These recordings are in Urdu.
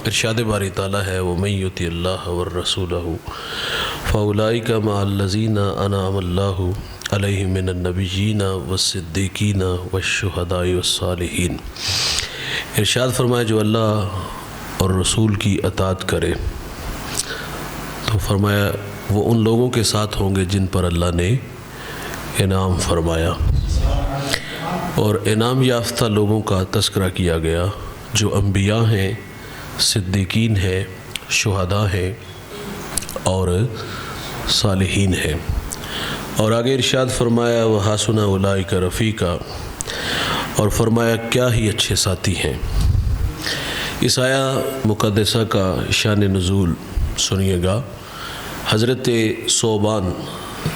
ارشاد باری تعالیٰ ہے وَمَن یُطِعِ اللَّهَ وَالرَّسُولَ فَأُولَٰئِکَ مَعَ الَّذِینَ أَنْعَمَ اللَّهُ عَلَیْہِم مِّنَ النَّبِیِّینَ وَالصِّدِّیقِینَ وَالشُّہَدَاءِ وَالصَّالِحِینَ۔ ارشاد فرمایا جو اللہ اور رسول کی اطاعت کرے تو فرمایا وہ ان لوگوں کے ساتھ ہوں گے جن پر اللہ نے انعام فرمایا، اور انعام یافتہ لوگوں کا تذکرہ کیا گیا جو انبیاء ہیں، صدیقین ہیں، شہداء ہیں اور صالحین ہیں۔ اور آگے ارشاد فرمایا وَحَسُنَ أُولَٰئِکَ رَفِیقًا، اور فرمایا کیا ہی اچھے ساتھی ہیں۔ اس آیا مقدسہ کا شان نزول سنیے گا۔ حضرت ثوبان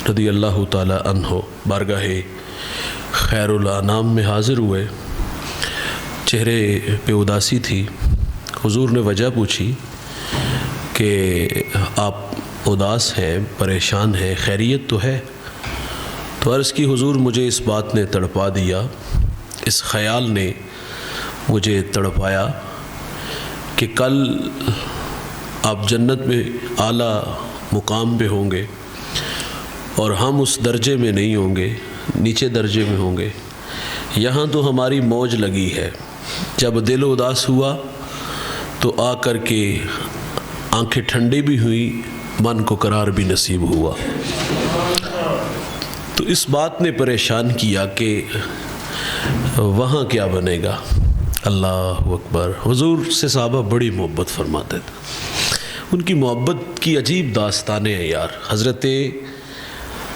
رضی اللہ تعالی عنہ بارگاہ خیر الانام میں حاضر ہوئے، چہرے پہ اداسی تھی۔ حضور نے وجہ پوچھی کہ آپ اداس ہیں، پریشان ہیں، خیریت تو ہے؟ تو عرض کی حضور مجھے اس بات نے تڑپا دیا، اس خیال نے مجھے تڑپایا کہ کل آپ جنت میں اعلیٰ مقام پہ ہوں گے اور ہم اس درجے میں نہیں ہوں گے، نیچے درجے میں ہوں گے۔ یہاں تو ہماری موج لگی ہے، جب دل اداس ہوا تو آ کر کے آنکھیں ٹھنڈی بھی ہوئی، من کو قرار بھی نصیب ہوا۔ تو اس بات نے پریشان کیا کہ وہاں کیا بنے گا۔ اللہ اکبر۔ حضور سے صحابہ بڑی محبت فرماتے تھے، ان کی محبت کی عجیب داستانیں ہیں یار۔ حضرت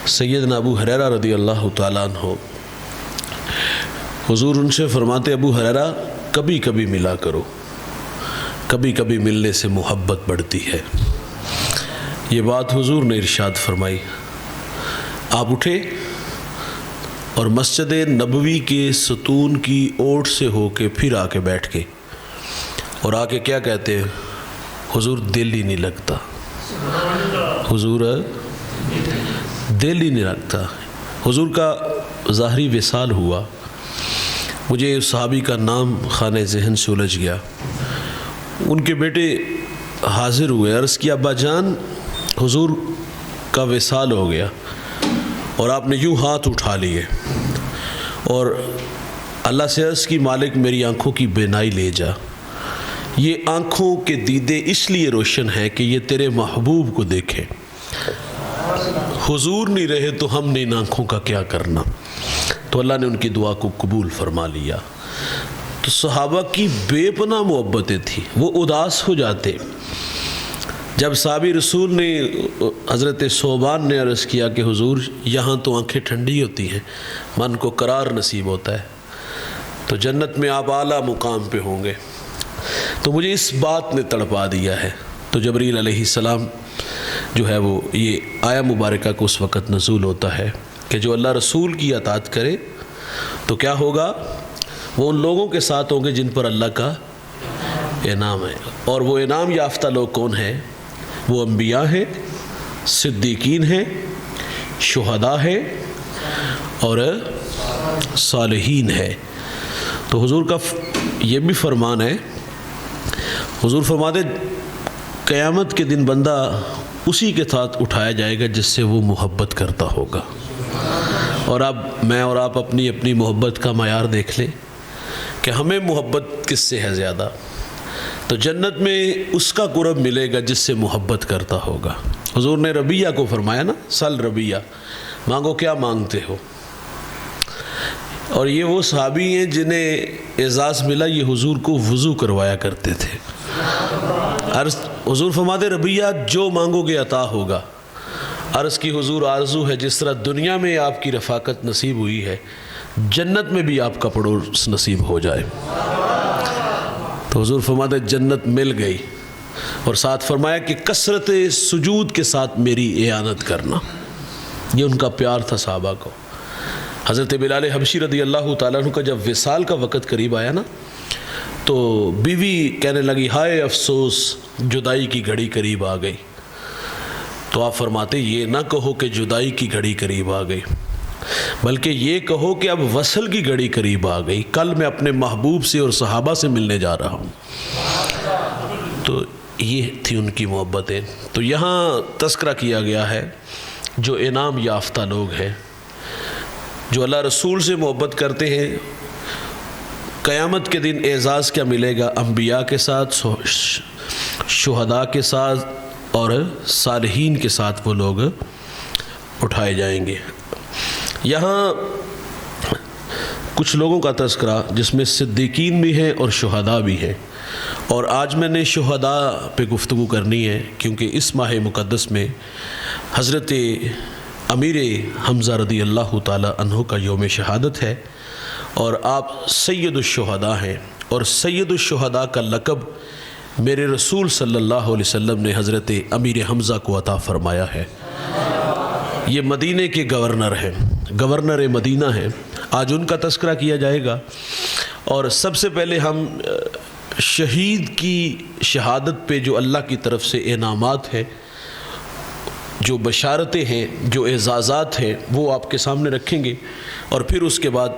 سیدنا ابو ہریرہ رضی اللہ تعالیٰ عنہ، حضور ان سے فرماتے ابو ہریرہ کبھی کبھی ملا کرو، کبھی کبھی ملنے سے محبت بڑھتی ہے۔ یہ بات حضور نے ارشاد فرمائی۔ آپ اٹھے اور مسجد نبوی کے ستون کی اوٹ سے ہو کے پھر آ کے بیٹھ کے اور آ کے کیا کہتے ہیں؟ حضور دل ہی نہیں لگتا، حضور دل ہی نہیں لگتا۔ حضور کا ظاہری وصال ہوا، مجھے اس صحابی کا نام خانہ ذہن سے الجھ گیا۔ ان کے بیٹے حاضر ہوئے، عرض کیا ابا جان حضور کا وصال ہو گیا، اور آپ نے یوں ہاتھ اٹھا لیے اور اللہ سے عرض کی مالک میری آنکھوں کی بینائی لے جا، یہ آنکھوں کے دیدے اس لیے روشن ہیں کہ یہ تیرے محبوب کو دیکھیں۔ حضور نہیں رہے تو ہم نے ان آنکھوں کا کیا کرنا؟ تو اللہ نے ان کی دعا کو قبول فرما لیا۔ تو صحابہ کی بے پناہ محبتیں تھیں، وہ اداس ہو جاتے جب صحابی رسول نے حضرت ثوبان نے عرض کیا کہ حضور یہاں تو آنکھیں ٹھنڈی ہوتی ہیں، من کو قرار نصیب ہوتا ہے، تو جنت میں آپ اعلیٰ مقام پہ ہوں گے۔ تو مجھے اس بات نے تڑپا دیا ہے۔ تو جبریل علیہ السلام جو ہے وہ یہ آیا مبارکہ کو اس وقت نزول ہوتا ہے کہ جو اللہ رسول کی اطاعت کرے تو کیا ہوگا؟ وہ ان لوگوں کے ساتھ ہوں گے جن پر اللہ کا انعام ہے۔ اور وہ انعام یافتہ لوگ کون ہیں؟ وہ انبیاء ہیں، صدیقین ہیں، شہداء ہیں اور صالحین ہیں۔ تو حضور کا یہ بھی فرمان ہے، حضور فرماتے قیامت کے دن بندہ اسی کے ساتھ اٹھایا جائے گا جس سے وہ محبت کرتا ہوگا۔ اور اب میں اور آپ اپنی اپنی محبت کا معیار دیکھ لیں کہ ہمیں محبت کس سے ہے زیادہ۔ تو جنت میں اس کا قرب ملے گا جس سے محبت کرتا ہوگا۔ حضور نے ربیہ کو فرمایا نا، سل ربیہ، مانگو کیا مانگتے ہو۔ اور یہ وہ صحابی ہیں جنہیں اعزاز ملا، یہ حضور کو وضو کروایا کرتے تھے۔ حضور فرماتے ربیہ جو مانگو گے عطا ہوگا۔ عرض کی حضور آرزو ہے جس طرح دنیا میں آپ کی رفاقت نصیب ہوئی ہے، جنت میں بھی آپ کا پڑوس نصیب ہو جائے۔ تو حضور فرماتے جنت مل گئی، اور ساتھ فرمایا کہ کثرت سجود کے ساتھ میری اعانت کرنا۔ یہ ان کا پیار تھا صحابہ کو۔ حضرت بلال حبشی رضی اللہ تعالیٰ عنہ کا جب وصال کا وقت قریب آیا نا، تو بیوی کہنے لگی ہائے افسوس جدائی کی گھڑی قریب آ گئی۔ تو آپ فرماتے یہ نہ کہو کہ جدائی کی گھڑی قریب آ گئی، بلکہ یہ کہو کہ اب وصل کی گھڑی قریب آ گئی، کل میں اپنے محبوب سے اور صحابہ سے ملنے جا رہا ہوں۔ تو یہ تھی ان کی محبتیں۔ تو یہاں تذکرہ کیا گیا ہے جو انعام یافتہ لوگ ہیں، جو اللہ رسول سے محبت کرتے ہیں، قیامت کے دن اعزاز کیا ملے گا؟ انبیاء کے ساتھ، شہداء کے ساتھ اور صالحین کے ساتھ وہ لوگ اٹھائے جائیں گے۔ یہاں کچھ لوگوں کا تذکرہ جس میں صدیقین بھی ہیں اور شہداء بھی ہیں، اور آج میں نے شہداء پہ گفتگو کرنی ہے کیونکہ اس ماہ مقدس میں حضرت امیر حمزہ رضی اللہ تعالی عنہ کا یوم شہادت ہے، اور آپ سید الشہداء ہیں، اور سید الشہداء کا لقب میرے رسول صلی اللہ علیہ وسلم نے حضرت امیر حمزہ کو عطا فرمایا ہے۔ یہ مدینہ کے گورنر ہیں، گورنر مدینہ ہیں، آج ان کا تذکرہ کیا جائے گا۔ اور سب سے پہلے ہم شہید کی شہادت پہ جو اللہ کی طرف سے انعامات ہیں، جو بشارتیں ہیں، جو اعزازات ہیں، وہ آپ کے سامنے رکھیں گے، اور پھر اس کے بعد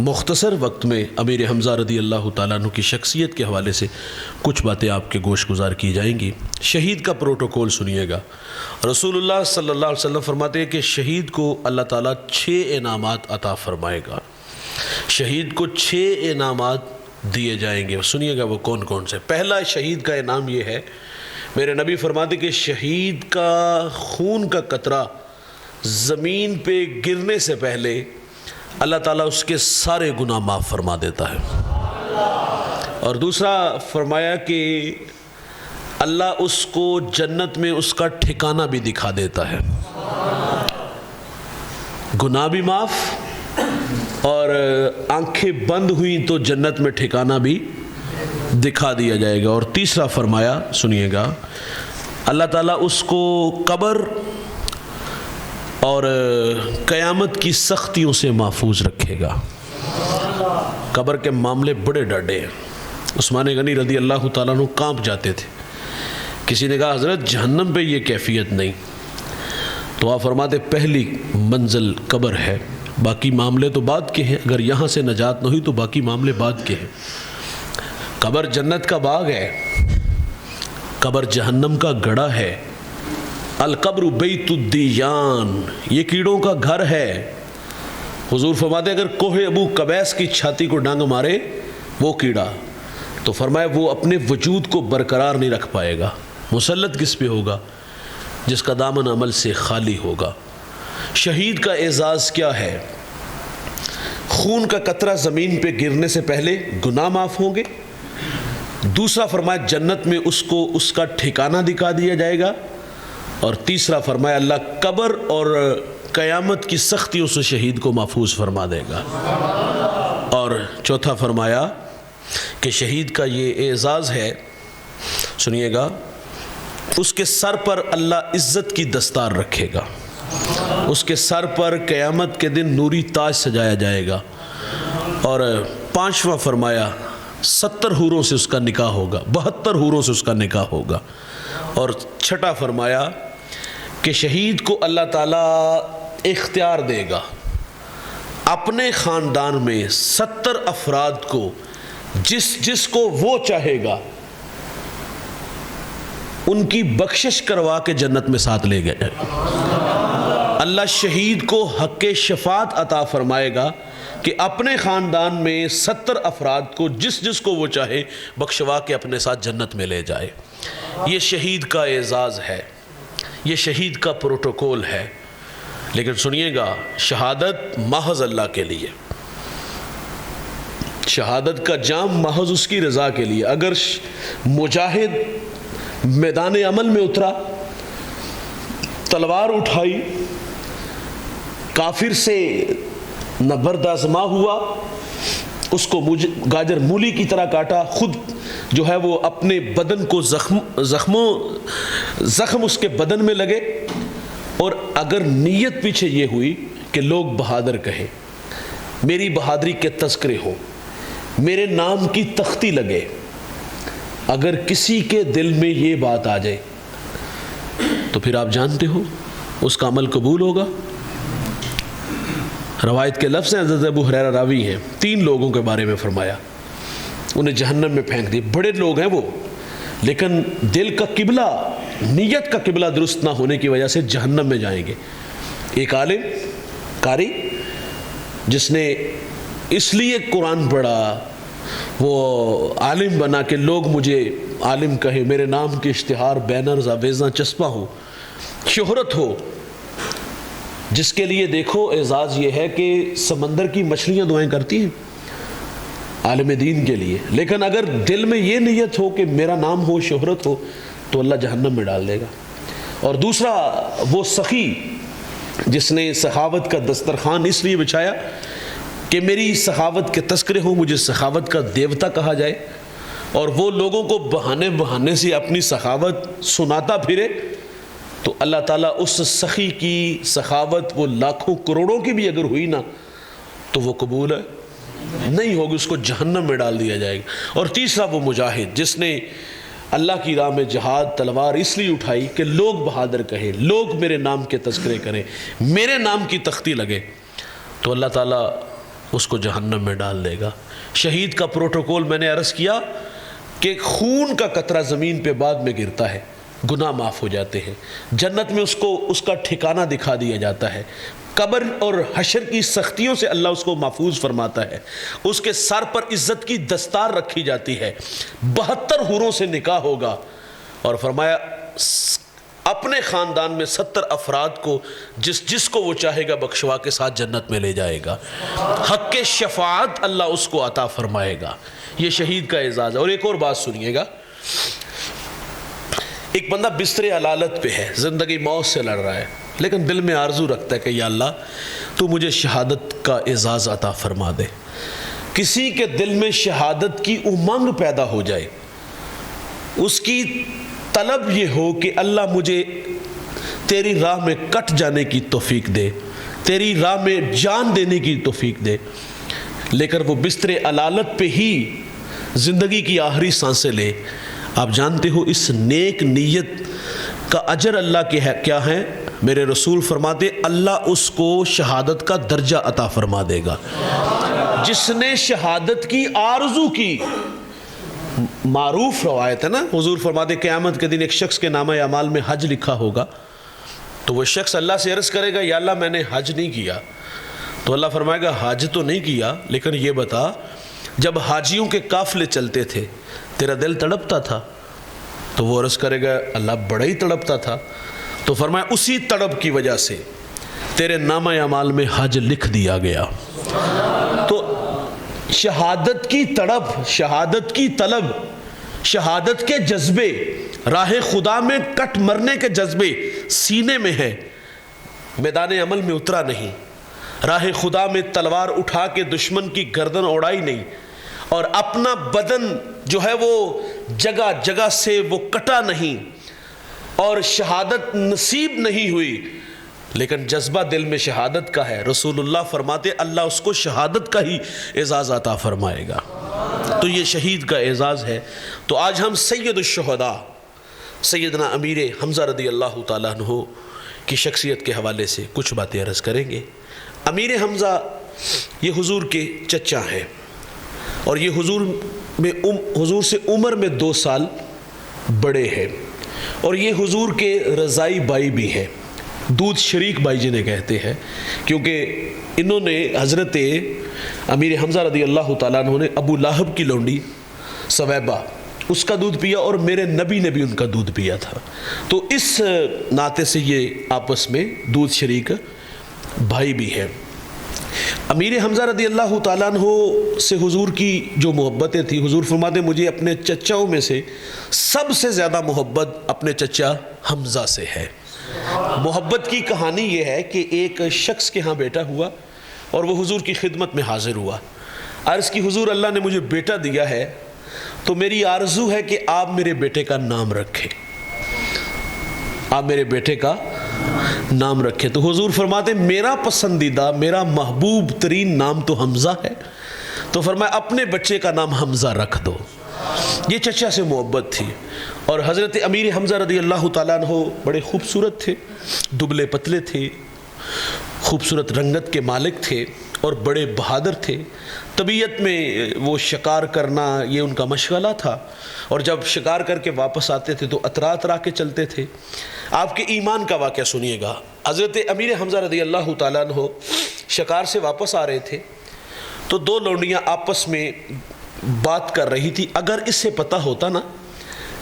مختصر وقت میں امیر حمزہ رضی اللہ تعالیٰ عنہ کی شخصیت کے حوالے سے کچھ باتیں آپ کے گوش گزار کی جائیں گی۔ شہید کا پروٹوکول سنیے گا۔ رسول اللہ صلی اللہ علیہ وسلم فرماتے ہیں کہ شہید کو اللہ تعالیٰ 6 انعامات عطا فرمائے گا، شہید کو 6 انعامات دیے جائیں گے۔ سنیے گا وہ کون کون سے۔ پہلا شہید کا انعام یہ ہے، میرے نبی فرماتے کہ شہید کا خون کا قطرہ زمین پہ گرنے سے پہلے اللہ تعالیٰ اس کے سارے گناہ معاف فرما دیتا ہے۔ اور دوسرا فرمایا کہ اللہ اس کو جنت میں اس کا ٹھکانہ بھی دکھا دیتا ہے، گناہ بھی معاف، اور آنکھیں بند ہوئیں تو جنت میں ٹھکانہ بھی دکھا دیا جائے گا۔ اور تیسرا فرمایا، سنیے گا، اللہ تعالیٰ اس کو قبر اور قیامت کی سختیوں سے محفوظ رکھے گا۔ قبر کے معاملے بڑے ڈاڈے ہیں۔ عثمان غنی رضی اللہ تعالیٰ عنہ کانپ جاتے تھے۔ کسی نے کہا حضرت جہنم پہ یہ کیفیت نہیں، تو آپ فرماتے پہلی منزل قبر ہے، باقی معاملے تو بعد کے ہیں، اگر یہاں سے نجات نہ ہوئی تو باقی معاملے بعد کے ہیں۔ قبر جنت کا باغ ہے، قبر جہنم کا گڑھا ہے۔ القبر بیت الدیان، یہ کیڑوں کا گھر ہے۔ حضور فرماتے اگر کوہ ابو قبیس کی چھاتی کو ڈانگ مارے وہ کیڑا، تو فرمایا وہ اپنے وجود کو برقرار نہیں رکھ پائے گا۔ مسلط کس پہ ہوگا؟ جس کا دامن عمل سے خالی ہوگا۔ شہید کا اعزاز کیا ہے؟ خون کا قطرہ زمین پہ گرنے سے پہلے گناہ معاف ہوں گے۔ دوسرا فرمایا جنت میں اس کو اس کا ٹھکانہ دکھا دیا جائے گا۔ اور تیسرا فرمایا اللہ قبر اور قیامت کی سختیوں سے شہید کو محفوظ فرما دے گا۔ اور چوتھا فرمایا کہ شہید کا یہ اعزاز ہے، سنیے گا، اس کے سر پر اللہ عزت کی دستار رکھے گا، اس کے سر پر قیامت کے دن نوری تاج سجایا جائے گا۔ اور پانچواں فرمایا 70 حوروں سے اس کا نکاح ہوگا، 72 حوروں سے اس کا نکاح ہوگا۔ اور چھٹا فرمایا کہ شہید کو اللہ تعالیٰ اختیار دے گا اپنے خاندان میں 70 افراد کو جس کو وہ چاہے گا ان کی بخشش کروا کے جنت میں ساتھ لے گئے۔ اللہ شہید کو حق شفاعت عطا فرمائے گا کہ اپنے خاندان میں 70 افراد کو جس کو وہ چاہے بخشوا کے اپنے ساتھ جنت میں لے جائے۔ یہ شہید کا اعزاز ہے، یہ شہید کا پروٹوکول ہے۔ لیکن سنیے گا، شہادت محض اللہ کے لیے، شہادت کا جام محض اس کی رضا کے لیے۔ اگر مجاہد میدان عمل میں اترا، تلوار اٹھائی، کافر سے نبرد آزما ہوا، اس کو گاجر مولی کی طرح کاٹا، خود جو ہے وہ اپنے بدن کو زخم اس کے بدن میں لگے، اور اگر نیت پیچھے یہ ہوئی کہ لوگ بہادر کہیں، میری بہادری کے تذکرے ہوں، میرے نام کی تختی لگے، اگر کسی کے دل میں یہ بات آ جائے تو پھر آپ جانتے ہو اس کا عمل قبول ہوگا۔ روایت کے لفظ ہیں، حضرت ابو ہریرہ راوی ہیں، 3 لوگوں کے بارے میں فرمایا، انہیں جہنم میں پھینک دی، بڑے لوگ ہیں وہ، لیکن دل کا قبلہ، نیت کا قبلہ درست نہ ہونے کی وجہ سے جہنم میں جائیں گے۔ ایک عالم قاری جس نے اس لیے قرآن پڑھا، وہ عالم بنا کہ لوگ مجھے عالم کہیں، میرے نام کے اشتہار، بینرز، آویزاں چسپاں ہو، شہرت ہو، جس کے لیے دیکھو اعزاز یہ ہے کہ سمندر کی مچھلیاں دعائیں کرتی ہیں عالم دین کے لیے، لیکن اگر دل میں یہ نیت ہو کہ میرا نام ہو، شہرت ہو، تو اللہ جہنم میں ڈال دے گا۔ اور دوسرا وہ سخی جس نے سخاوت کا دسترخوان اس لیے بچھایا کہ میری سخاوت کے تذکرے ہوں، مجھے سخاوت کا دیوتا کہا جائے، اور وہ لوگوں کو بہانے بہانے سے اپنی سخاوت سناتا پھرے، تو اللہ تعالیٰ اس سخی کی سخاوت وہ لاکھوں کروڑوں کی بھی اگر ہوئی نا تو وہ قبول نہیں ہوگی، اس کو جہنم میں ڈال دیا جائے گا۔ اور تیسرا وہ مجاہد جس نے اللہ کی راہ میں جہاد تلوار اس لیے اٹھائی کہ لوگ بہادر کہیں، لوگ میرے نام کے تذکرے کریں، میرے نام کی تختی لگے، تو اللہ تعالیٰ اس کو جہنم میں ڈال دے گا۔ شہید کا پروٹوکول میں نے عرض کیا کہ خون کا قطرہ زمین پہ بعد میں گرتا ہے، گناہ معاف ہو جاتے ہیں، جنت میں اس کو اس کا ٹھکانہ دکھا دیا جاتا ہے، قبر اور حشر کی سختیوں سے اللہ اس کو محفوظ فرماتا ہے، اس کے سر پر عزت کی دستار رکھی جاتی ہے، 72 حوروں سے نکاح ہوگا، اور فرمایا اپنے خاندان میں 70 افراد کو جس کو وہ چاہے گا بخشوا کے ساتھ جنت میں لے جائے گا، حق شفاعت اللہ اس کو عطا فرمائے گا۔ یہ شہید کا اعزاز ہے۔ اور ایک اور بات سنیے گا، ایک بندہ بستر علالت پہ ہے، زندگی موت سے لڑ رہا ہے، لیکن دل میں آرزو رکھتا ہے کہ یا اللہ تو مجھے شہادت کا اعزاز عطا فرما دے۔ کسی کے دل میں شہادت کی امنگ پیدا ہو جائے، اس کی طلب یہ ہو کہ اللہ مجھے تیری راہ میں کٹ جانے کی توفیق دے، تیری راہ میں جان دینے کی توفیق دے، لیکن وہ بستر علالت پہ ہی زندگی کی آخری سانسیں لے، آپ جانتے ہو اس نیک نیت کا اجر اللہ کے کیا ہے؟ میرے رسول فرماتے اللہ اس کو شہادت کا درجہ عطا فرما دے گا۔ جس نے شہادت کی آرزو کی، معروف روایت ہے نا، حضور فرماتے قیامت کے دن ایک شخص کے نامہ اعمال میں حج لکھا ہوگا، تو وہ شخص اللہ سے عرض کرے گا یا اللہ میں نے حج نہیں کیا، تو اللہ فرمائے گا حج تو نہیں کیا، لیکن یہ بتا جب حاجیوں کے قافلے چلتے تھے تیرا دل تڑپتا تھا؟ تو وہ عرض کرے گا اللہ بڑا ہی تڑپتا تھا، تو فرمایا اسی تڑپ کی وجہ سے تیرے نامہ اعمال میں حج لکھ دیا گیا۔ تو شہادت کی تڑپ، شہادت کی طلب، شہادت کے جذبے، راہ خدا میں کٹ مرنے کے جذبے سینے میں ہے، میدان عمل میں اترا نہیں، راہ خدا میں تلوار اٹھا کے دشمن کی گردن اڑائی نہیں، اور اپنا بدن جو ہے وہ جگہ جگہ سے وہ کٹا نہیں، اور شہادت نصیب نہیں ہوئی، لیکن جذبہ دل میں شہادت کا ہے۔ رسول اللہ فرماتے اللہ اس کو شہادت کا ہی اعزاز عطا فرمائے گا۔ تو یہ شہید کا اعزاز ہے۔ تو آج ہم سید الشہداء سیدنا امیر حمزہ رضی اللہ تعالیٰ عنہ کی شخصیت کے حوالے سے کچھ باتیں عرض کریں گے۔ امیر حمزہ یہ حضور کے چچا ہیں، اور یہ حضور سے عمر میں 2 سال بڑے ہیں، اور یہ حضور کے رضائی بھائی بھی ہیں، دودھ شریک بھائی جنہیں کہتے ہیں، کیونکہ انہوں نے حضرت امیر حمزہ رضی اللہ تعالیٰ عنہ نے ابو لہب کی لونڈی سویبہ اس کا دودھ پیا، اور میرے نبی نے بھی ان کا دودھ پیا تھا، تو اس ناطے سے یہ آپس میں دودھ شریک بھائی بھی ہیں۔ امیر حمزہ رضی اللہ تعالیٰ عنہ سے حضور کی جو محبتیں تھیں، حضور فرماتے مجھے اپنے چچاؤں میں سے سب سے زیادہ محبت اپنے چچا حمزہ سے ہے۔ محبت کی کہانی یہ ہے کہ ایک شخص کے ہاں بیٹا ہوا اور وہ حضور کی خدمت میں حاضر ہوا، عرض کی حضور اللہ نے مجھے بیٹا دیا ہے تو میری آرزو ہے کہ آپ میرے بیٹے کا نام رکھیں، آپ میرے بیٹے کا نام رکھیں۔ تو حضور فرماتے میرا پسندیدہ، میرا محبوب ترین نام تو حمزہ ہے، تو فرمایا اپنے بچے کا نام حمزہ رکھ دو۔ یہ چچا سے محبت تھی۔ اور حضرت امیر حمزہ رضی اللہ تعالیٰ عنہ بڑے خوبصورت تھے، دبلے پتلے تھے، خوبصورت رنگت کے مالک تھے، اور بڑے بہادر تھے. طبیعت میں وہ شکار کرنا یہ ان کا مشغلہ تھا، اور جب شکار کر کے واپس آتے تھے تو اترا اترا کے چلتے تھے. آپ کے ایمان کا واقعہ سنیے گا. حضرت امیر حمزہ رضی اللہ تعالیٰ عنہ شکار سے واپس آ رہے تھے تو دو لونڈیاں آپس میں بات کر رہی تھی. اگر اس سے پتہ ہوتا نا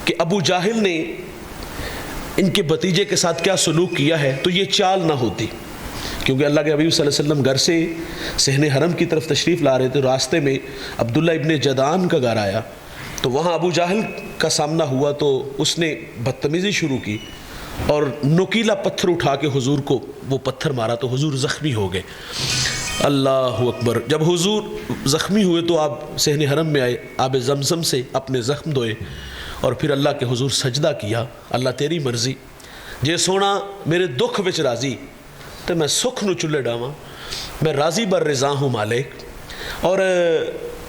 کہ ابو جاہل نے ان کے بھتیجے کے ساتھ کیا سلوک کیا ہے تو یہ چال نہ ہوتی، کیونکہ اللہ کے حبیب صلی اللہ علیہ وسلم گھر سے صحن حرم کی طرف تشریف لا رہے تھے. راستے میں عبداللہ ابن جدعان کا گھر آیا تو وہاں ابو جاہل کا سامنا ہوا تو اس نے بدتمیزی شروع کی اور نوکیلا پتھر اٹھا کے حضور کو وہ پتھر مارا تو حضور زخمی ہو گئے. اللہ اکبر. جب حضور زخمی ہوئے تو آپ صحن حرم میں آئے، آب زمزم سے اپنے زخم دھوئے اور پھر اللہ کے حضور سجدہ کیا. اللہ تیری مرضی جے سونا میرے دکھ وچ راضی تو میں سکھ نو چلے ڈاواں، میں راضی بر رضا ہوں مالک. اور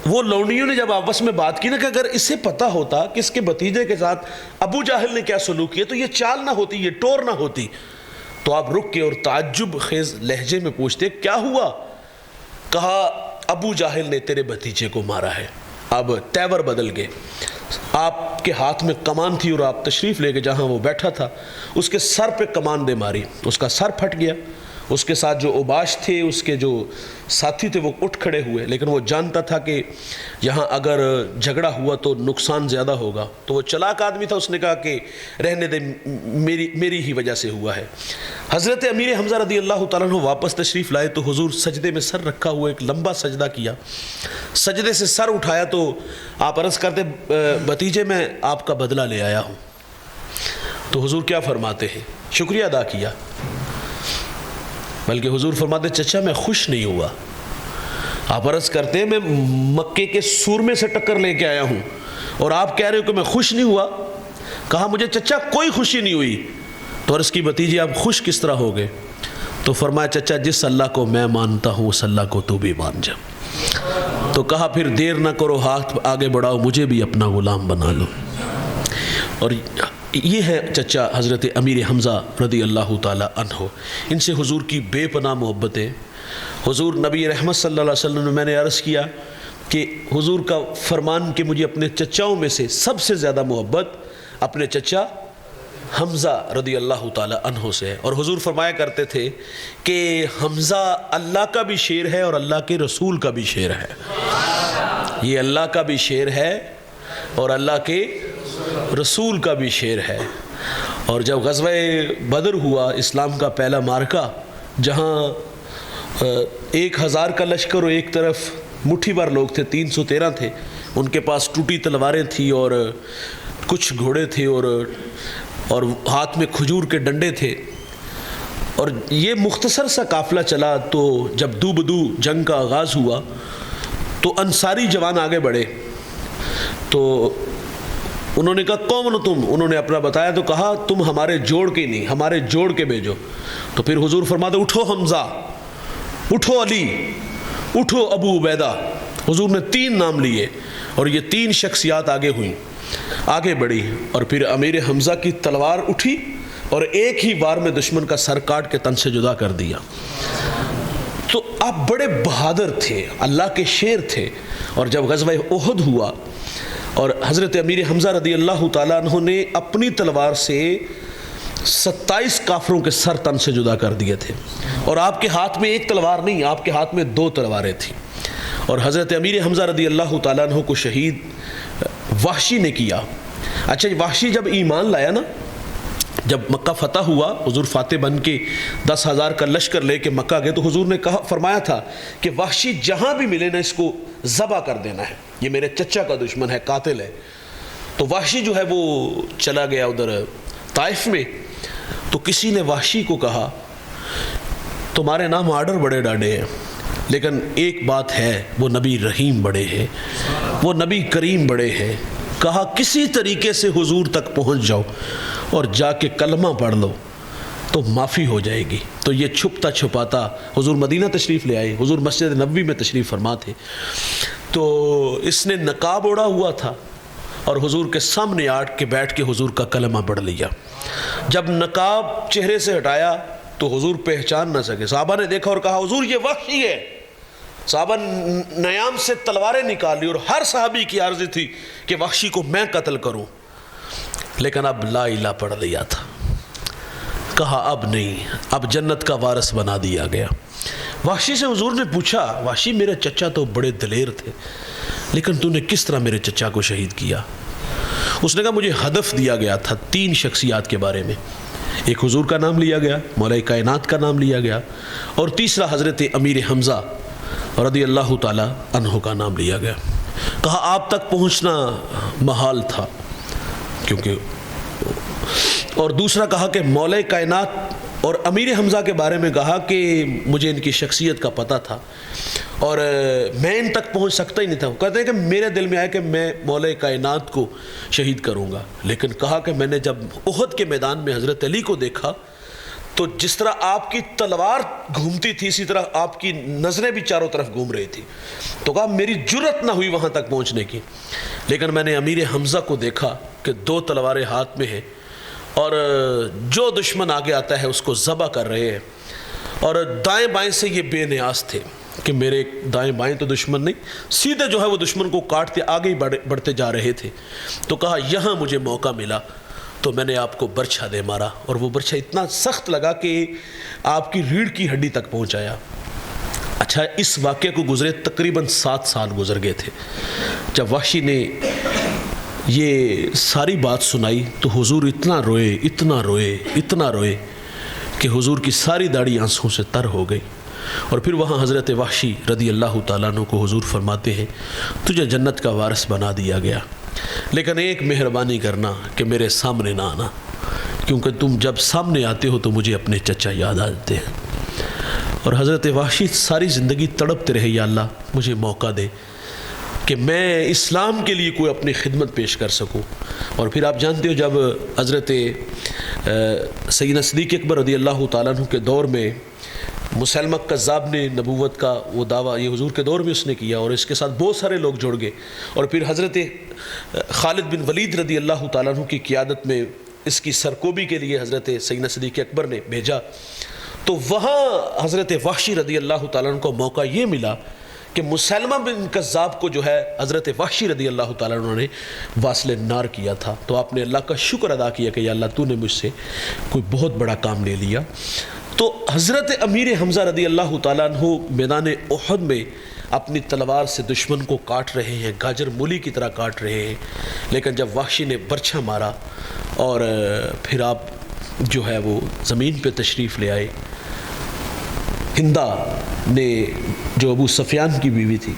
وہ لونڈیوں نے جب آپس میں بات کی نا کہ اگر اسے پتہ ہوتا کہ اس کے بھتیجے کے ساتھ ابو جاہل نے کیا سلوک کیا تو یہ چال نہ ہوتی، یہ ٹور نہ ہوتی. تو آپ رک کے اور تعجب خیز لہجے میں پوچھتے کیا ہوا؟ کہا ابو جاہل نے تیرے بھتیجے کو مارا ہے. اب تیور بدل گئے. آپ کے ہاتھ میں کمان تھی اور آپ تشریف لے کے جہاں وہ بیٹھا تھا اس کے سر پہ کمان دے ماری، اس کا سر پھٹ گیا. اس کے ساتھ جو اوباش تھے، اس کے جو ساتھی تھے وہ اٹھ کھڑے ہوئے، لیکن وہ جانتا تھا کہ یہاں اگر جھگڑا ہوا تو نقصان زیادہ ہوگا. تو وہ چلاک آدمی تھا، اس نے کہا کہ رہنے دے، میری ہی وجہ سے ہوا ہے. حضرت امیر حمزہ رضی اللہ تعالیٰ عنہ واپس تشریف لائے تو حضور سجدے میں سر رکھا ہوا ایک لمبا سجدہ کیا. سجدے سے سر اٹھایا تو آپ عرض کرتے بھتیجے میں آپ کا بدلہ لے آیا ہوں. تو حضور کیا فرماتے ہیں؟ شکریہ ادا کیا. بلکہ حضور فرماتے چچا میں خوش نہیں ہوا. آپ عرض کرتے ہیں میں مکے کے سورمے سے ٹکر لے کے آیا ہوں اور آپ کہہ رہے ہو کہ میں خوش نہیں ہوا. کہا مجھے چچا کوئی خوشی نہیں ہوئی. تو عرض کی بھتیجی آپ خوش کس طرح ہو گئے؟ تو فرمایا چچا جس اللہ کو میں مانتا ہوں اس اللہ کو تو بھی مان جا. تو کہا پھر دیر نہ کرو، ہاتھ آگے بڑھاؤ، مجھے بھی اپنا غلام بنا لو. اور یہ ہے چچا حضرت امیر حمزہ رضی اللہ تعالی عنہ. ان سے حضور کی بے پناہ محبت ہے. حضور نبی رحمت صلی اللہ علیہ وسلم نے، میں نے عرض کیا کہ حضور کا فرمان کہ مجھے اپنے چچاؤں میں سے سب سے زیادہ محبت اپنے چچا حمزہ رضی اللہ تعالی عنہ سے ہے. اور حضور فرمایا کرتے تھے کہ حمزہ اللہ کا بھی شیر ہے اور اللہ کے رسول کا بھی شیر ہے. یہ اللہ کا بھی شیر ہے اور اللہ کے رسول کا بھی شیر ہے. اور جب غزوہ بدر ہوا، اسلام کا پہلا معرکہ، جہاں 1000 کا لشکر اور ایک طرف مٹھی بھر لوگ تھے، 313 تھے. ان کے پاس ٹوٹی تلواریں تھیں اور کچھ گھوڑے تھے اور ہاتھ میں کھجور کے ڈنڈے تھے. اور یہ مختصر سا قافلہ چلا. تو جب دو بدو جنگ کا آغاز ہوا تو انصاری جوان آگے بڑھے. تو انہوں نے کہا کون ہو تم؟ انہوں نے اپنا بتایا تو کہا تم ہمارے جوڑ کے نہیں، ہمارے جوڑ کے بھیجو. تو پھر حضور فرماتے اٹھو حمزہ، اٹھو علی، اٹھو ابو عبیدہ. حضور نے 3 نام لیے اور یہ 3 شخصیات آگے ہوئیں، آگے بڑھی. اور پھر امیر حمزہ کی تلوار اٹھی اور ایک ہی بار میں دشمن کا سر کاٹ کے تن سے جدا کر دیا. تو آپ بڑے بہادر تھے، اللہ کے شیر تھے. اور جب غزوہ احد ہوا اور حضرت امیر حمزہ رضی اللہ تعالیٰ عنہ نے اپنی تلوار سے 27 کافروں کے سر تن سے جدا کر دیے تھے. اور آپ کے ہاتھ میں ایک تلوار نہیں، آپ کے ہاتھ میں 2 تلواریں تھیں. اور حضرت امیر حمزہ رضی اللہ تعالیٰ عنہ کو شہید وحشی نے کیا. اچھا وحشی جب ایمان لایا نا، جب مکہ فتح ہوا، حضور فاتح بن کے 10,000 کا لشکر لے کے مکہ گئے تو حضور نے فرمایا تھا کہ وحشی جہاں بھی ملے نا اس کو ذبح کر دینا ہے، یہ میرے چچا کا دشمن ہے، قاتل ہے. تو وحشی جو ہے وہ چلا گیا ادھر طائف میں. تو کسی نے وحشی کو کہا تمہارے نام آرڈر بڑے ڈاڈے ہیں لیکن ایک بات ہے، وہ نبی رحیم بڑے ہیں، وہ نبی کریم بڑے ہیں. کہا کسی طریقے سے حضور تک پہنچ جاؤ اور جا کے کلمہ پڑھ لو تو معافی ہو جائے گی. تو یہ چھپتا چھپاتا حضور مدینہ تشریف لے آئے. حضور مسجد نبوی میں تشریف فرما تھے. تو اس نے نقاب اوڑھا ہوا تھا اور حضور کے سامنے آٹ کے بیٹھ کے حضور کا کلمہ پڑھ لیا. جب نقاب چہرے سے ہٹایا تو حضور پہچان نہ سکے. صحابہ نے دیکھا اور کہا حضور یہ وحشی ہے. صحابہ نیام سے تلواریں نکالی اور ہر صحابی کی عرض تھی کہ وحشی کو میں قتل کروں، لیکن اب لا الہ پڑھ لیا تھا. کہا اب نہیں، اب جنت کا وارث بنا دیا گیا. وحشی سے حضور نے پوچھا، وحشی میرے چچا تو بڑے دلیر تھے، لیکن تو نے کس طرح میرے چچا کو شہید کیا؟ اس نے کہا مجھے ہدف دیا گیا تھا 3 شخصیات کے بارے میں. ایک حضور کا نام لیا گیا، مولا کائنات کا نام لیا گیا، اور تیسرا حضرت امیر حمزہ رضی اللہ تعالی عنہ کا نام لیا گیا. کہا آپ تک پہنچنا محال تھا کیونکہ، اور دوسرا کہا کہ مولا کائنات اور امیر حمزہ کے بارے میں کہا کہ مجھے ان کی شخصیت کا پتہ تھا اور میں ان تک پہنچ سکتا ہی نہیں تھا. وہ کہتے ہیں کہ میرے دل میں آیا کہ میں مولا کائنات کو شہید کروں گا، لیکن کہا کہ میں نے جب احد کے میدان میں حضرت علی کو دیکھا تو جس طرح آپ کی تلوار گھومتی تھی اسی طرح آپ کی نظریں بھی چاروں طرف گھوم رہی تھی. تو کہا میری جرت نہ ہوئی وہاں تک پہنچنے کی، لیکن میں نے امیر حمزہ کو دیکھا کہ 2 تلواریں ہاتھ میں ہیں اور جو دشمن آگے آتا ہے اس کو ذبح کر رہے ہیں، اور دائیں بائیں سے یہ بے نیاز تھے کہ میرے دائیں بائیں تو دشمن نہیں، سیدھے جو ہے وہ دشمن کو کاٹتے آگے ہی بڑھتے جا رہے تھے. تو کہا یہاں مجھے موقع ملا تو میں نے آپ کو برچھا دے مارا، اور وہ برچھا اتنا سخت لگا کہ آپ کی ریڑھ کی ہڈی تک پہنچایا. اچھا، اس واقعے کو گزرے تقریباً 7 سال گزر گئے تھے. جب وحشی نے یہ ساری بات سنائی تو حضور اتنا روئے کہ حضور کی ساری داڑھی آنسوں سے تر ہو گئی. اور پھر وہاں حضرت وحشی رضی اللہ تعالیٰ عنہ کو حضور فرماتے ہیں تجھے جنت کا وارث بنا دیا گیا، لیکن ایک مہربانی کرنا کہ میرے سامنے نہ آنا، کیونکہ تم جب سامنے آتے ہو تو مجھے اپنے چچا یاد آتے ہیں. اور حضرت وحشی ساری زندگی تڑپتے رہے، یا اللہ مجھے موقع دے کہ میں اسلام کے لیے کوئی اپنی خدمت پیش کر سکوں. اور پھر آپ جانتے ہو جب حضرت سیدنا صدیق اکبر رضی اللہ تعالیٰ عنہ کے دور میں مسلمہ کذاب نے نبوت کا وہ دعویٰ یہ حضور کے دور میں اس نے کیا، اور اس کے ساتھ بہت سارے لوگ جڑ گئے، اور پھر حضرت خالد بن ولید رضی اللہ تعالیٰ عنہ کی قیادت میں اس کی سرکوبی کے لیے حضرت سیدنا صدیق اکبر نے بھیجا. تو وہاں حضرت وحشی رضی اللہ تعالیٰ عنہ کو موقع یہ ملا کہ مسلمہ بن کذاب کو جو ہے حضرت وحشی رضی اللہ تعالیٰ عنہ نے واصل نار کیا تھا. تو آپ نے اللہ کا شکر ادا کیا کہ یا اللہ تو نے مجھ سے کوئی بہت بڑا کام لے لیا. تو حضرت امیر حمزہ رضی اللہ تعالیٰ عنہ میدان احد میں اپنی تلوار سے دشمن کو کاٹ رہے ہیں، گاجر مولی کی طرح کاٹ رہے ہیں، لیکن جب وحشی نے برچھا مارا اور پھر آپ جو ہے وہ زمین پہ تشریف لے آئے. ہندہ نے جو ابو سفیان کی بیوی تھی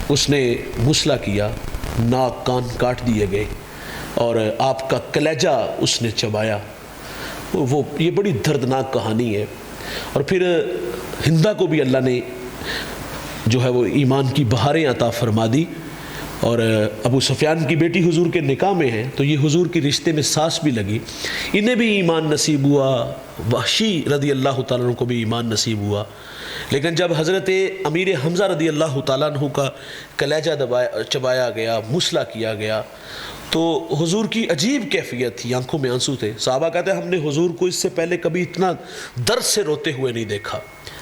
اس نے مسئلہ کیا، ناک کان کاٹ دیے گئے اور آپ کا کلیجہ اس نے چبایا. وہ یہ بڑی دردناک کہانی ہے. اور پھر ہندہ کو بھی اللہ نے جو ہے وہ ایمان کی بہاریں عطا فرما دی، اور ابو سفیان کی بیٹی حضور کے نکاح میں ہیں تو یہ حضور کی رشتے میں ساس بھی لگی، انہیں بھی ایمان نصیب ہوا. وحشی رضی اللہ تعالیٰ عنہ کو بھی ایمان نصیب ہوا. لیکن جب حضرت امیر حمزہ رضی اللہ تعالیٰ عنہ کا کلیجہ چبایا گیا، مسئلہ کیا گیا، تو حضور کی عجیب کیفیت تھی، آنکھوں میں آنسو تھے. صحابہ کہتے ہیں ہم نے حضور کو اس سے پہلے کبھی اتنا درد سے روتے ہوئے نہیں دیکھا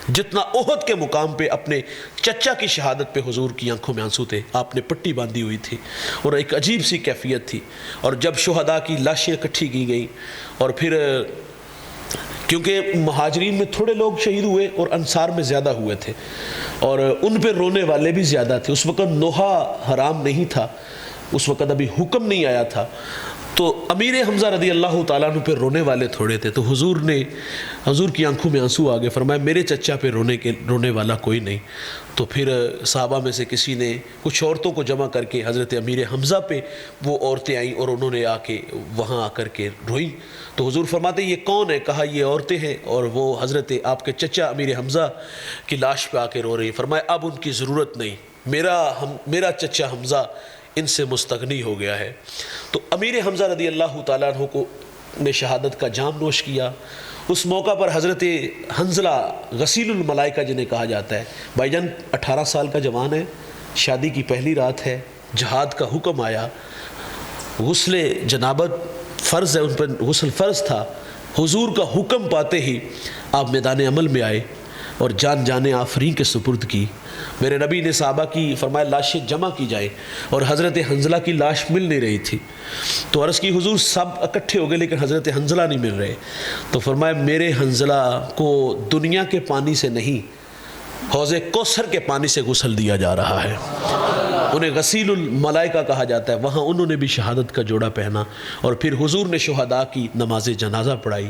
جتنا احد کے مقام پہ اپنے چچا کی شہادت پہ حضور کی آنکھوں میں آنسو تھے. آپ نے پٹی باندھی ہوئی تھی اور ایک عجیب سی کیفیت تھی. اور جب شہداء کی لاشیں اکٹھی کی گئیں اور پھر کیونکہ مہاجرین میں تھوڑے لوگ شہید ہوئے اور انصار میں زیادہ ہوئے تھے اور ان پہ رونے والے بھی زیادہ تھے. اس وقت نوحہ حرام نہیں تھا، اس وقت ابھی حکم نہیں آیا تھا، تو امیر حمزہ رضی اللہ تعالیٰ عنہ پہ رونے والے تھوڑے تھے. تو حضور کی آنکھوں میں آنسو آگے، فرمایا میرے چچا پہ رونے والا کوئی نہیں. تو پھر صحابہ میں سے کسی نے کچھ عورتوں کو جمع کر کے حضرت امیر حمزہ پہ وہ عورتیں آئیں اور انہوں نے وہاں آ کر کے روئیں. تو حضور فرماتے یہ کون ہے؟ کہا یہ عورتیں ہیں اور وہ حضرت آپ کے چچا امیر حمزہ کی لاش پہ آ کے رو رہی ہیں. فرمایا اب ان کی ضرورت نہیں، میرا چچا حمزہ ان سے مستغنی ہو گیا ہے. تو امیر حمزہ رضی اللہ تعالیٰ عنہ کو نے شہادت کا جام نوش کیا. اس موقع پر حضرت حنظلہ غسیل الملائکہ جنہیں کہا جاتا ہے، بھائی جان 18 سال کا جوان ہے، شادی کی پہلی رات ہے، جہاد کا حکم آیا، غسل جنابت فرض ہے، ان پر غسل فرض تھا. حضور کا حکم پاتے ہی آپ میدان عمل میں آئے اور جان جانے آفرین کے سپرد کی۔ میرے نبی نے صحابہ کی فرمایا لاشیں جمع کی جائیں، اور حضرت حنظلہ کی لاش مل نہیں رہی تھی، تو عرض کی حضور سب اکٹھے ہو گئے لیکن حضرت حنظلہ نہیں مل رہے، تو فرمایا میرے حنظلہ کو دنیا کے پانی سے نہیں، حوض کوثر کے پانی سے غسل دیا جا رہا ہے۔ انہیں غسیل الملائکہ کہا جاتا ہے، وہاں انہوں نے بھی شہادت کا جوڑا پہنا، اور پھر حضور نے شہداء کی نماز جنازہ پڑھائی۔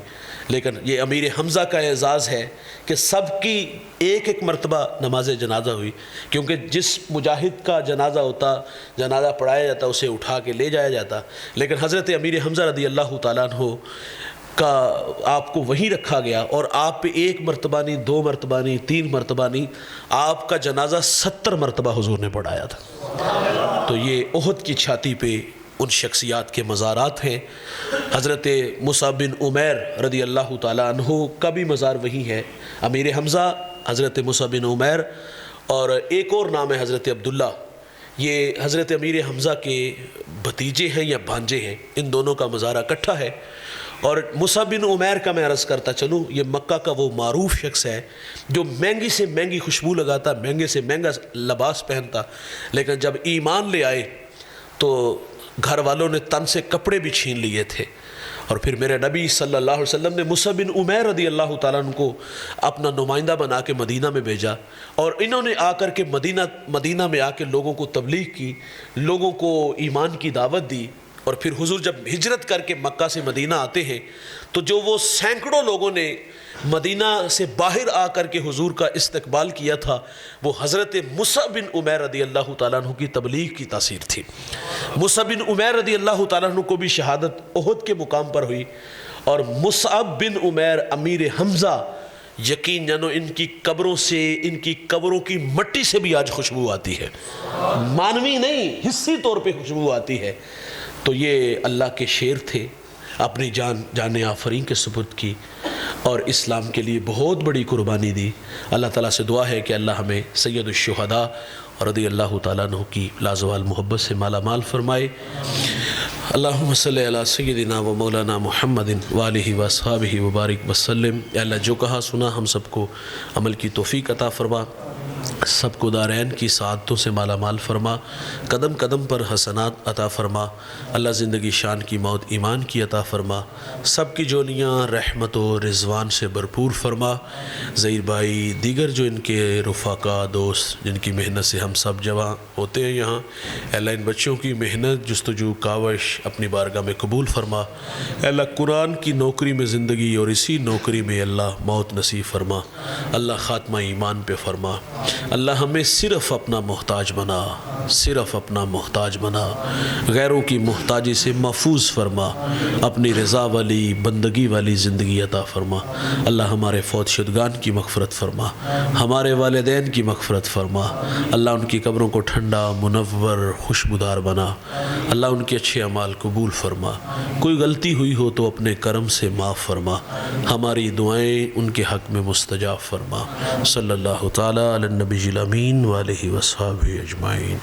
لیکن یہ امیر حمزہ کا اعزاز ہے کہ سب کی ایک ایک مرتبہ نماز جنازہ ہوئی، کیونکہ جس مجاہد کا جنازہ ہوتا، جنازہ پڑھایا جاتا، اسے اٹھا کے لے جایا جاتا، لیکن حضرت امیر حمزہ رضی اللہ تعالیٰ عنہ کا آپ کو وہیں رکھا گیا، اور آپ پہ ایک مرتبہ نہیں، دو مرتبہ نہیں، تین مرتبہ نہیں، آپ کا جنازہ 70 مرتبہ حضور نے پڑھایا تھا۔ تو یہ احد کی چھاتی پہ ان شخصیات کے مزارات ہیں۔ حضرت مصعب بن عمیر رضی اللہ تعالیٰ عنہ کا بھی مزار وہی ہے، امیر حمزہ، حضرت مصعب بن عمیر، اور ایک اور نام ہے حضرت عبداللہ، یہ حضرت امیر حمزہ کے بھتیجے ہیں یا بھانجے ہیں، ان دونوں کا مزار اکٹھا ہے۔ اور مصعب بن عمیر کا میں عرض کرتا چلوں، یہ مکہ کا وہ معروف شخص ہے جو مہنگی سے مہنگی خوشبو لگاتا، مہنگے سے مہنگا لباس پہنتا، لیکن جب ایمان لے آئے تو گھر والوں نے تن سے کپڑے بھی چھین لیے تھے، اور پھر میرے نبی صلی اللہ علیہ وسلم نے مصعب بن عمیر رضی اللہ تعالیٰ عنہ کو اپنا نمائندہ بنا کے مدینہ میں بھیجا، اور انہوں نے آ کر کے مدینہ میں آ کے لوگوں کو تبلیغ کی، لوگوں کو ایمان کی دعوت دی۔ اور پھر حضور جب ہجرت کر کے مکہ سے مدینہ آتے ہیں تو جو وہ سینکڑوں لوگوں نے مدینہ سے باہر آ کر کے حضور کا استقبال کیا تھا، وہ حضرت مصعب بن عمیر رضی اللہ تعالیٰ عنہ کی تبلیغ کی تاثیر تھی۔ مصعب بن عمیر رضی اللہ تعالیٰ عنہ کو بھی شہادت احد کے مقام پر ہوئی، اور مصعب بن عمیر امیر حمزہ، یقین جانو ان کی قبروں سے، ان کی قبروں کی مٹی سے بھی آج خوشبو آتی ہے، مانوی نہیں، حصی طور پہ خوشبو آتی ہے۔ تو یہ اللہ کے شیر تھے، اپنی جان آفرین کے سپرد کی، اور اسلام کے لیے بہت بڑی قربانی دی۔ اللہ تعالیٰ سے دعا ہے کہ اللہ ہمیں سید الشہداء رضی اللہ تعالیٰ عنہ کی لازوال محبت سے مالا مال فرمائے۔ اللہم صلی علی سیدنا و مولانا محمد وآلہ واصحابہ وبارک وسلم۔ اے اللہ جو کہا سنا ہم سب کو عمل کی توفیق عطا فرما، سب کو دارین کی سعادتوں سے مالا مال فرما، قدم قدم پر حسنات عطا فرما۔ اللہ زندگی شان کی موت ایمان کی عطا فرما، سب کی جولیاں رحمت و رضوان سے بھرپور فرما۔ ظہیر بھائی، دیگر جو ان کے رفقا دوست جن کی محنت سے ہم سب جوان ہوتے ہیں یہاں، اے اللہ ان بچوں کی محنت جستجو کاوش اپنی بارگاہ میں قبول فرما۔ اے اللہ قرآن کی نوکری میں زندگی اور اسی نوکری میں اللہ موت نصیب فرما۔ اللہ خاتمہ ایمان پہ فرما۔ اللہ ہمیں صرف اپنا محتاج بنا، صرف اپنا محتاج بنا، غیروں کی محتاجی سے محفوظ فرما، اپنی رضا والی بندگی والی زندگی عطا فرما۔ اللہ ہمارے فوت شدگان کی مغفرت فرما، ہمارے والدین کی مغفرت فرما۔ اللہ ان کی قبروں کو ٹھنڈا، منور، خوشبودار بنا۔ اللہ ان کے اچھے اعمال قبول فرما۔ کوئی غلطی ہوئی ہو تو اپنے کرم سے معاف فرما، ہماری دعائیں ان کے حق میں مستجاب فرما۔ صلی اللہ تعالیٰ علی النبی الامین وآلہ وصحبہ اجمعین۔